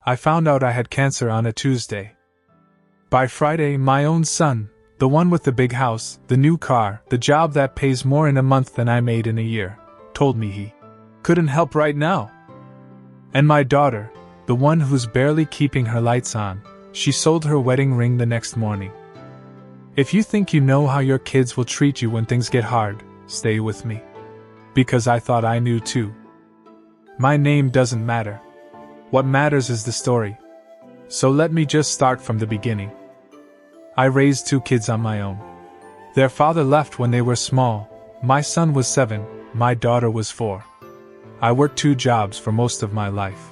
I found out I had cancer on a Tuesday. By Friday, my own son, the one with the big house, the new car, the job that pays more in a month than I made in a year, told me he couldn't help right now. And my daughter, the one who's barely keeping her lights on, she sold her wedding ring the next morning. If you think you know how your kids will treat you when things get hard, stay with me. Because I thought I knew too. My name doesn't matter. What matters is the story. So let me just start from the beginning. I raised 2 kids on my own. Their father left when they were small. My son was 7, my daughter was 4. I worked 2 jobs for most of my life.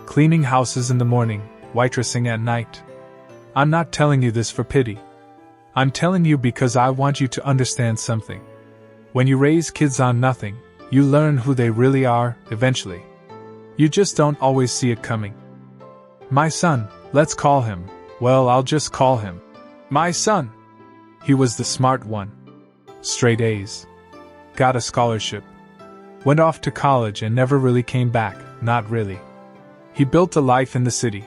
Cleaning houses in the morning, waitressing at night. I'm not telling you this for pity. I'm telling you because I want you to understand something. When you raise kids on nothing, you learn who they really are, eventually. You just don't always see it coming. My son, let's call him, well, I'll just call him my son. He was the smart one. Straight A's. Got a scholarship. Went off to college and never really came back, not really. He built a life in the city.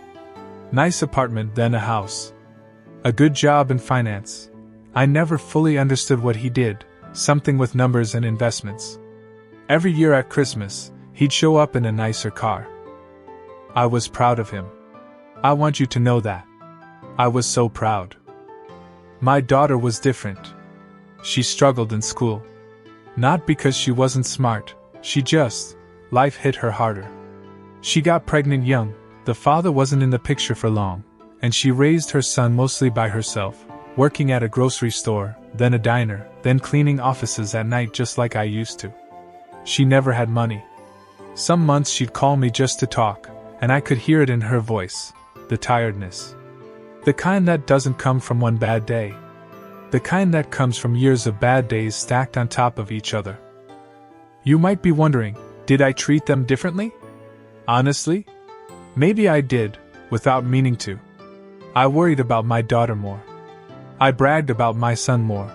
Nice apartment, then a house. A good job in finance. I never fully understood what he did, something with numbers and investments. Every year at Christmas, he'd show up in a nicer car. I was proud of him. I want you to know that. I was so proud. My daughter was different. She struggled in school. Not because she wasn't smart, life hit her harder. She got pregnant young, the father wasn't in the picture for long, and she raised her son mostly by herself, working at a grocery store, then a diner, then cleaning offices at night just like I used to. She never had money. Some months she'd call me just to talk, and I could hear it in her voice, the tiredness. The kind that doesn't come from one bad day. The kind that comes from years of bad days stacked on top of each other. You might be wondering, did I treat them differently? Honestly? Maybe I did, without meaning to. I worried about my daughter more. I bragged about my son more.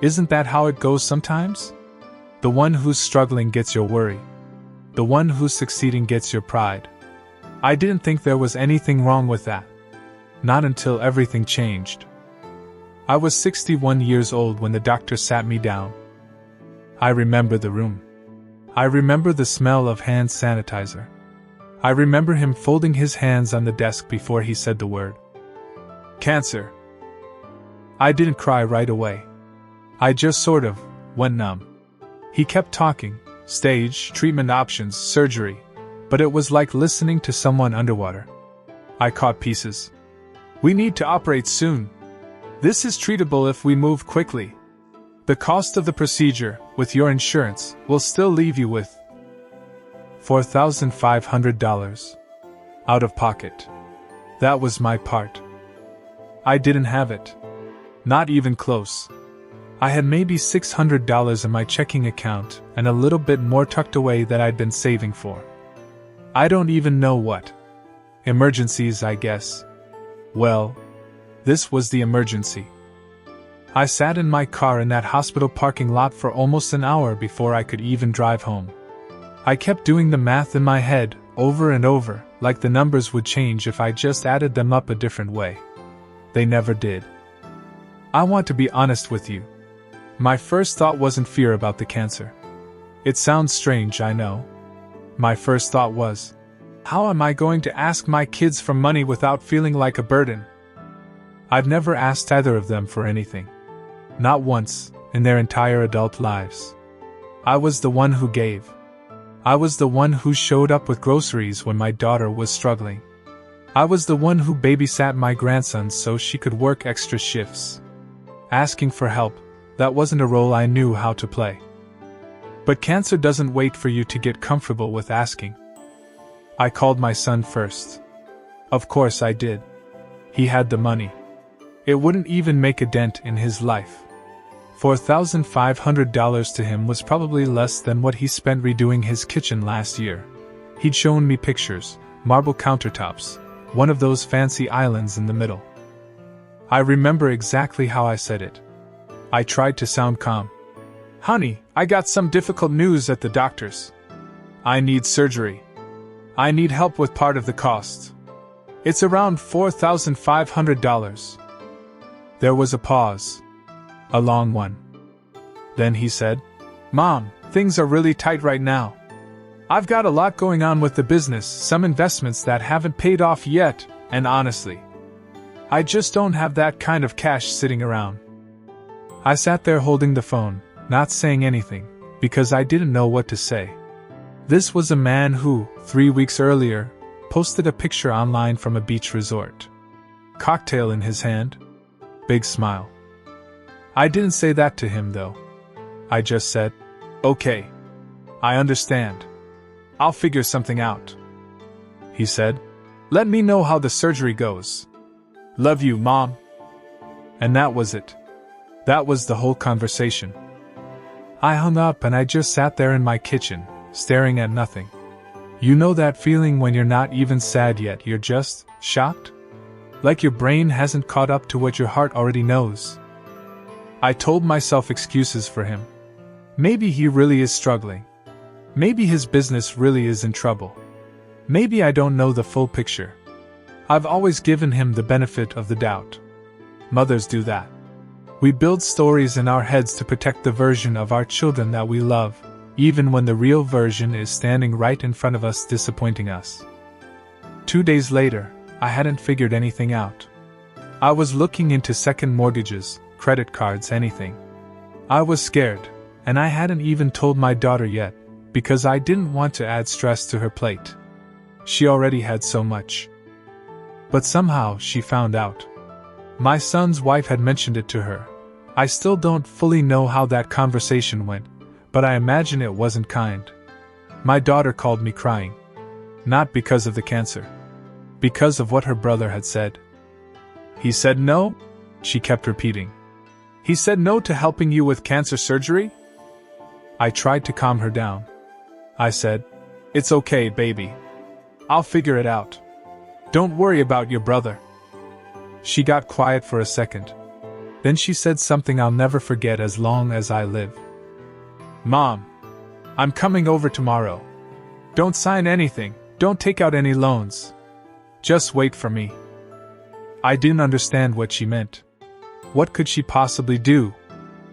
Isn't that how it goes sometimes? The one who's struggling gets your worry. The one who's succeeding gets your pride. I didn't think there was anything wrong with that. Not until everything changed. I was 61 years old when the doctor sat me down. I remember the room. I remember the smell of hand sanitizer. I remember him folding his hands on the desk before he said the word. Cancer. I didn't cry right away. I just sort of went numb. He kept talking, stage, treatment options, surgery, but it was like listening to someone underwater. I caught pieces. We need to operate soon. This is treatable if we move quickly. The cost of the procedure, with your insurance, will still leave you with $4,500 out of pocket. That was my part. I didn't have it. Not even close. I had maybe $600 in my checking account and a little bit more tucked away that I'd been saving for. I don't even know what. Emergencies, I guess. Well, this was the emergency. I sat in my car in that hospital parking lot for almost an hour before I could even drive home. I kept doing the math in my head, over and over, like the numbers would change if I just added them up a different way. They never did. I want to be honest with you. My first thought wasn't fear about the cancer. It sounds strange, I know. My first thought was, how am I going to ask my kids for money without feeling like a burden? I've never asked either of them for anything. Not once, in their entire adult lives. I was the one who gave. I was the one who showed up with groceries when my daughter was struggling. I was the one who babysat my grandson so she could work extra shifts. Asking for help, that wasn't a role I knew how to play. But cancer doesn't wait for you to get comfortable with asking. I called my son first. Of course I did. He had the money. It wouldn't even make a dent in his life. $4,500 to him was probably less than what he spent redoing his kitchen last year. He'd shown me pictures, marble countertops, one of those fancy islands in the middle. I remember exactly how I said it. I tried to sound calm. Honey, I got some difficult news at the doctor's. I need surgery. I need help with part of the cost. It's around $4,500. There was a pause. A long one. Then he said, Mom, things are really tight right now. I've got a lot going on with the business, some investments that haven't paid off yet, and honestly, I just don't have that kind of cash sitting around. I sat there holding the phone, not saying anything, because I didn't know what to say. This was a man who, 3 weeks earlier, posted a picture online from a beach resort. Cocktail in his hand. Big smile. I didn't say that to him though. I just said, okay. I understand. I'll figure something out. He said, let me know how the surgery goes. Love you, Mom. And that was it. That was the whole conversation. I hung up and I just sat there in my kitchen, staring at nothing. You know that feeling when you're not even sad yet, you're just shocked? Like your brain hasn't caught up to what your heart already knows. I told myself excuses for him. Maybe he really is struggling. Maybe his business really is in trouble. Maybe I don't know the full picture. I've always given him the benefit of the doubt. Mothers do that. We build stories in our heads to protect the version of our children that we love, even when the real version is standing right in front of us disappointing us. 2 days later, I hadn't figured anything out. I was looking into second mortgages, credit cards, anything. I was scared, and I hadn't even told my daughter yet, because I didn't want to add stress to her plate. She already had so much. But somehow she found out. My son's wife had mentioned it to her. I still don't fully know how that conversation went, but I imagine it wasn't kind. My daughter called me crying. Not because of the cancer. Because of what her brother had said. He said no? She kept repeating. He said no to helping you with cancer surgery? I tried to calm her down. I said, it's okay, baby. I'll figure it out. Don't worry about your brother. She got quiet for a second. Then she said something I'll never forget as long as I live. Mom, I'm coming over tomorrow. Don't sign anything, don't take out any loans. Just wait for me. I didn't understand what she meant. What could she possibly do?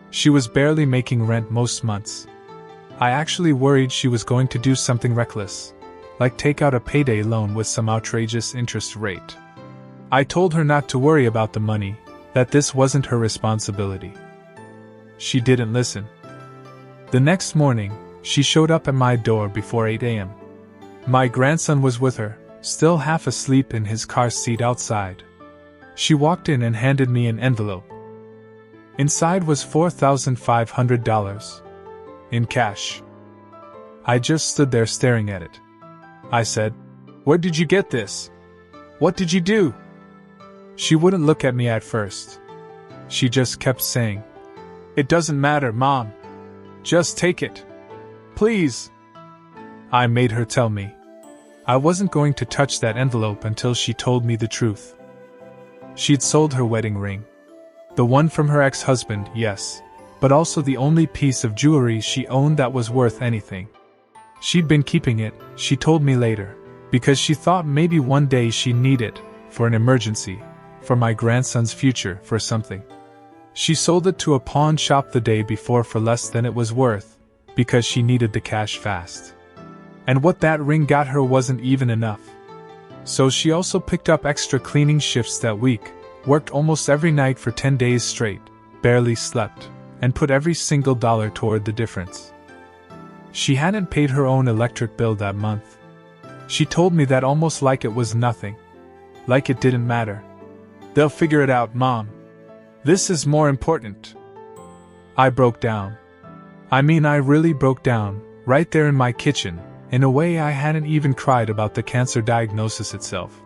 She was barely making rent most months. I actually worried she was going to do something reckless, like take out a payday loan with some outrageous interest rate. I told her not to worry about the money, that this wasn't her responsibility. She didn't listen. The next morning, she showed up at my door before 8 a.m. My grandson was with her, still half asleep in his car seat outside. She walked in and handed me an envelope. Inside was $4,500. In cash. I just stood there staring at it. I said, where did you get this? What did you do? She wouldn't look at me at first. She just kept saying, it doesn't matter, Mom. Just take it. Please. I made her tell me. I wasn't going to touch that envelope until she told me the truth. She'd sold her wedding ring. The one from her ex-husband, yes, but also the only piece of jewelry she owned that was worth anything. She'd been keeping it, she told me later, because she thought maybe one day she'd need it, for an emergency, for my grandson's future, for something. She sold it to a pawn shop the day before for less than it was worth, because she needed the cash fast. And what that ring got her wasn't even enough. So she also picked up extra cleaning shifts that week, worked almost every night for 10 days straight, barely slept, and put every single dollar toward the difference. She hadn't paid her own electric bill that month. She told me that almost like it was nothing. Like it didn't matter. They'll figure it out, Mom. This is more important. I broke down. I mean, I really broke down, right there in my kitchen, in a way I hadn't even cried about the cancer diagnosis itself.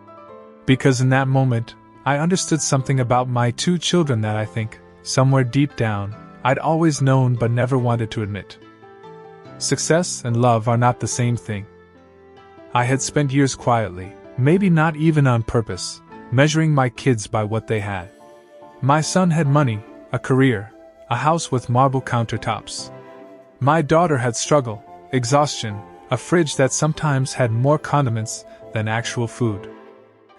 Because in that moment, I understood something about my 2 children that I think, somewhere deep down, I'd always known but never wanted to admit. Success and love are not the same thing. I had spent years quietly, maybe not even on purpose, measuring my kids by what they had. My son had money, a career, a house with marble countertops. My daughter had struggle, exhaustion, a fridge that sometimes had more condiments than actual food.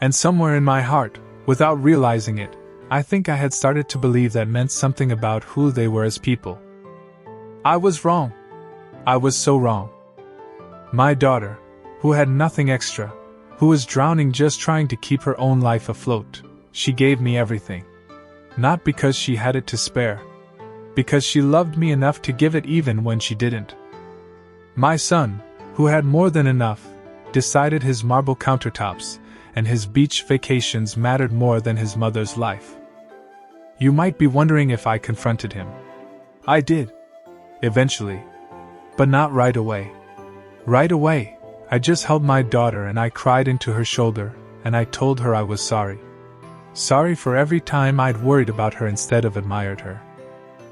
And somewhere in my heart, without realizing it, I think I had started to believe that meant something about who they were as people. I was wrong. I was so wrong. My daughter, who had nothing extra, who was drowning just trying to keep her own life afloat, she gave me everything. Not because she had it to spare. Because she loved me enough to give it even when she didn't. My son, who had more than enough, decided his marble countertops and his beach vacations mattered more than his mother's life. You might be wondering if I confronted him. I did. Eventually. But not right away. Right away, I just held my daughter and I cried into her shoulder, and I told her I was sorry. Sorry for every time I'd worried about her instead of admired her.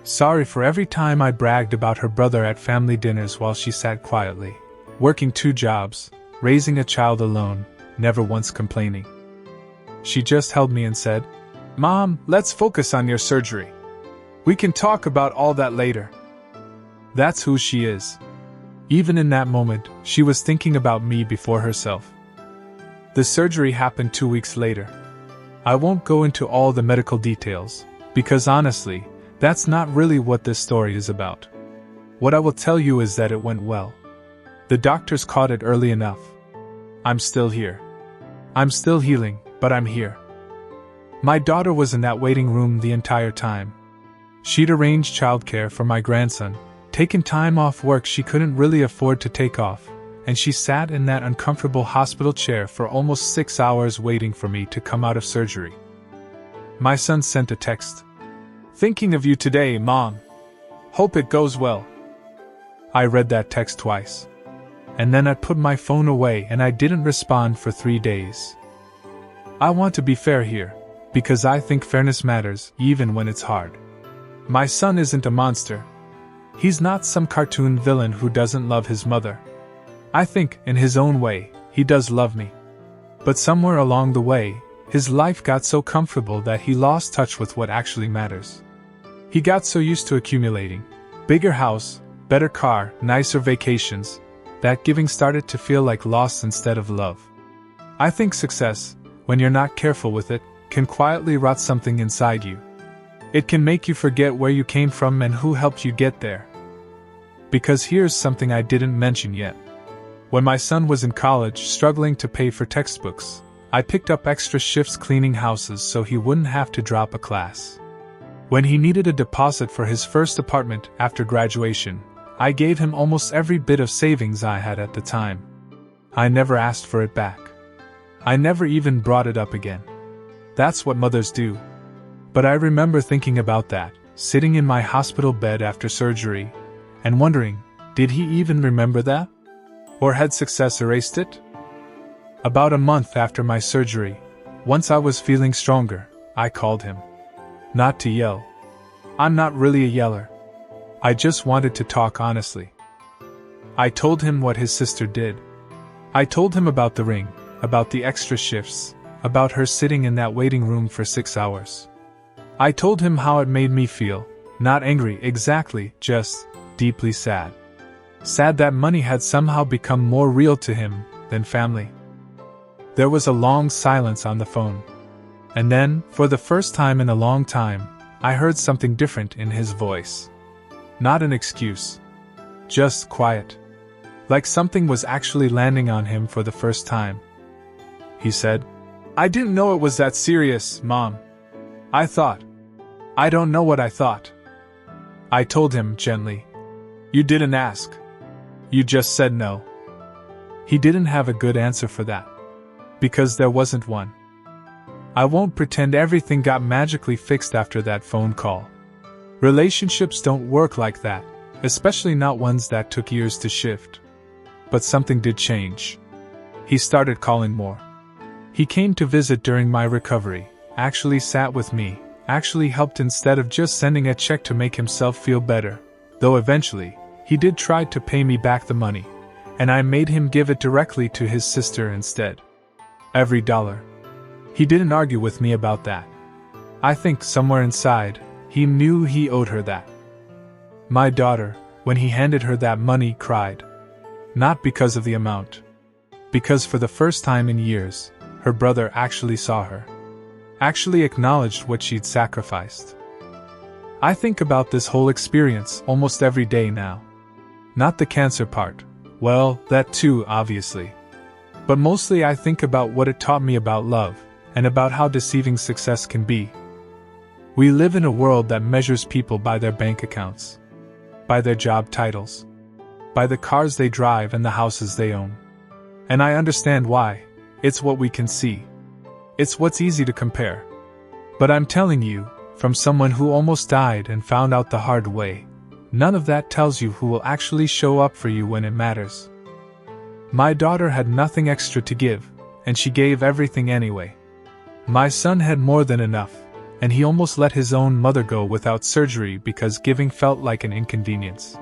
Sorry for every time I bragged about her brother at family dinners while she sat quietly, working 2 jobs, raising a child alone, never once complaining. She just held me and said, "Mom, let's focus on your surgery. We can talk about all that later." That's who she is. Even in that moment, she was thinking about me before herself. The surgery happened 2 weeks later. I won't go into all the medical details, because honestly, that's not really what this story is about. What I will tell you is that it went well. The doctors caught it early enough. I'm still here. I'm still healing, but I'm here. My daughter was in that waiting room the entire time. She'd arranged childcare for my grandson, taken time off work she couldn't really afford to take off, and she sat in that uncomfortable hospital chair for almost 6 hours waiting for me to come out of surgery. My son sent a text. "Thinking of you today, Mom. Hope it goes well." I read that text twice. And then I put my phone away and I didn't respond for 3 days. I want to be fair here, because I think fairness matters, even when it's hard. My son isn't a monster. He's not some cartoon villain who doesn't love his mother. I think, in his own way, he does love me. But somewhere along the way, his life got so comfortable that he lost touch with what actually matters. He got so used to accumulating. Bigger house, better car, nicer vacations, that giving started to feel like loss instead of love. I think success, when you're not careful with it, can quietly rot something inside you. It can make you forget where you came from and who helped you get there. Because here's something I didn't mention yet. When my son was in college struggling to pay for textbooks, I picked up extra shifts cleaning houses so he wouldn't have to drop a class. When he needed a deposit for his first apartment after graduation, I gave him almost every bit of savings I had at the time. I never asked for it back. I never even brought it up again. That's what mothers do. But I remember thinking about that, sitting in my hospital bed after surgery, and wondering, did he even remember that? Or had success erased it? About a month after my surgery, once I was feeling stronger, I called him. Not to yell. I'm not really a yeller. I just wanted to talk honestly. I told him what his sister did. I told him about the ring, about the extra shifts, about her sitting in that waiting room for 6 hours. I told him how it made me feel, not angry exactly, just deeply sad. Sad that money had somehow become more real to him than family. There was a long silence on the phone. And then, for the first time in a long time, I heard something different in his voice. Not an excuse. Just quiet. Like something was actually landing on him for the first time. He said, "I didn't know it was that serious, Mom. I thought. I don't know what I thought." I told him gently. "You didn't ask. You just said no." He didn't have a good answer for that. Because there wasn't one. I won't pretend everything got magically fixed after that phone call. Relationships don't work like that, especially not ones that took years to shift. But something did change. He started calling more. He came to visit during my recovery, actually sat with me, actually helped instead of just sending a check to make himself feel better, though eventually, he did try to pay me back the money, and I made him give it directly to his sister instead. Every dollar. He didn't argue with me about that. I think somewhere inside, he knew he owed her that. My daughter, when he handed her that money, cried. Not because of the amount. Because for the first time in years, her brother actually saw her. Actually acknowledged what she'd sacrificed. I think about this whole experience almost every day now. Not the cancer part. Well, that too, obviously. But mostly I think about what it taught me about love, and about how deceiving success can be. We live in a world that measures people by their bank accounts, by their job titles, by the cars they drive and the houses they own. And I understand why. It's what we can see. It's what's easy to compare. But I'm telling you, from someone who almost died and found out the hard way, none of that tells you who will actually show up for you when it matters. My daughter had nothing extra to give, and she gave everything anyway. My son had more than enough, and he almost let his own mother go without surgery because giving felt like an inconvenience.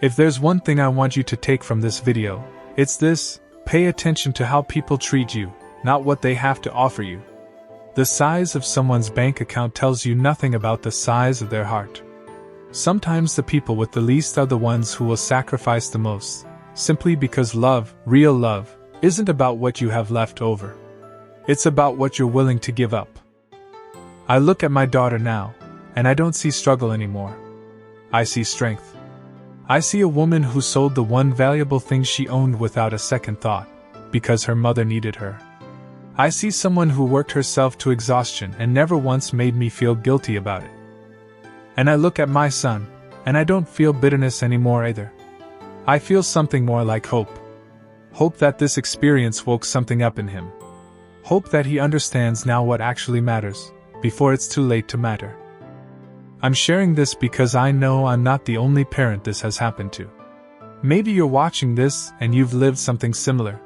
If there's one thing I want you to take from this video, it's this: pay attention to how people treat you, not what they have to offer you. The size of someone's bank account tells you nothing about the size of their heart. Sometimes the people with the least are the ones who will sacrifice the most, simply because love, real love, isn't about what you have left over. It's about what you're willing to give up. I look at my daughter now, and I don't see struggle anymore. I see strength. I see a woman who sold the one valuable thing she owned without a second thought, because her mother needed her. I see someone who worked herself to exhaustion and never once made me feel guilty about it. And I look at my son, and I don't feel bitterness anymore either. I feel something more like hope. Hope that this experience woke something up in him. Hope that he understands now what actually matters, before it's too late to matter. I'm sharing this because I know I'm not the only parent this has happened to. Maybe you're watching this and you've lived something similar.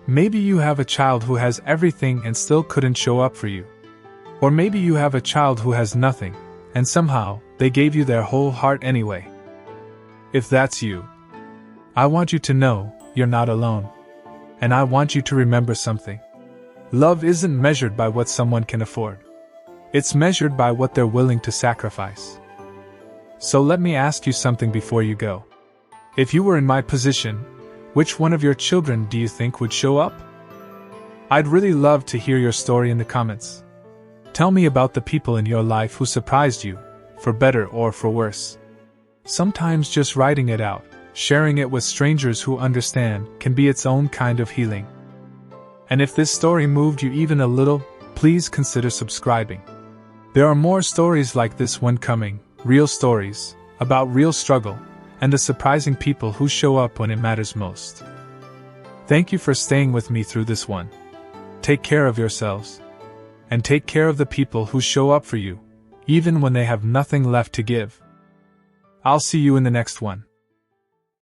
Maybe you have a child who has everything and still couldn't show up for you. Or maybe you have a child who has nothing, and somehow, they gave you their whole heart anyway. If that's you, I want you to know, you're not alone. And I want you to remember something. Love isn't measured by what someone can afford. It's measured by what they're willing to sacrifice. So let me ask you something before you go. If you were in my position, which one of your children do you think would show up? I'd really love to hear your story in the comments. Tell me about the people in your life who surprised you, for better or for worse. Sometimes just writing it out, sharing it with strangers who understand, can be its own kind of healing. And if this story moved you even a little, please consider subscribing. There are more stories like this one coming, real stories, about real struggle, and the surprising people who show up when it matters most. Thank you for staying with me through this one. Take care of yourselves. And take care of the people who show up for you, even when they have nothing left to give. I'll see you in the next one.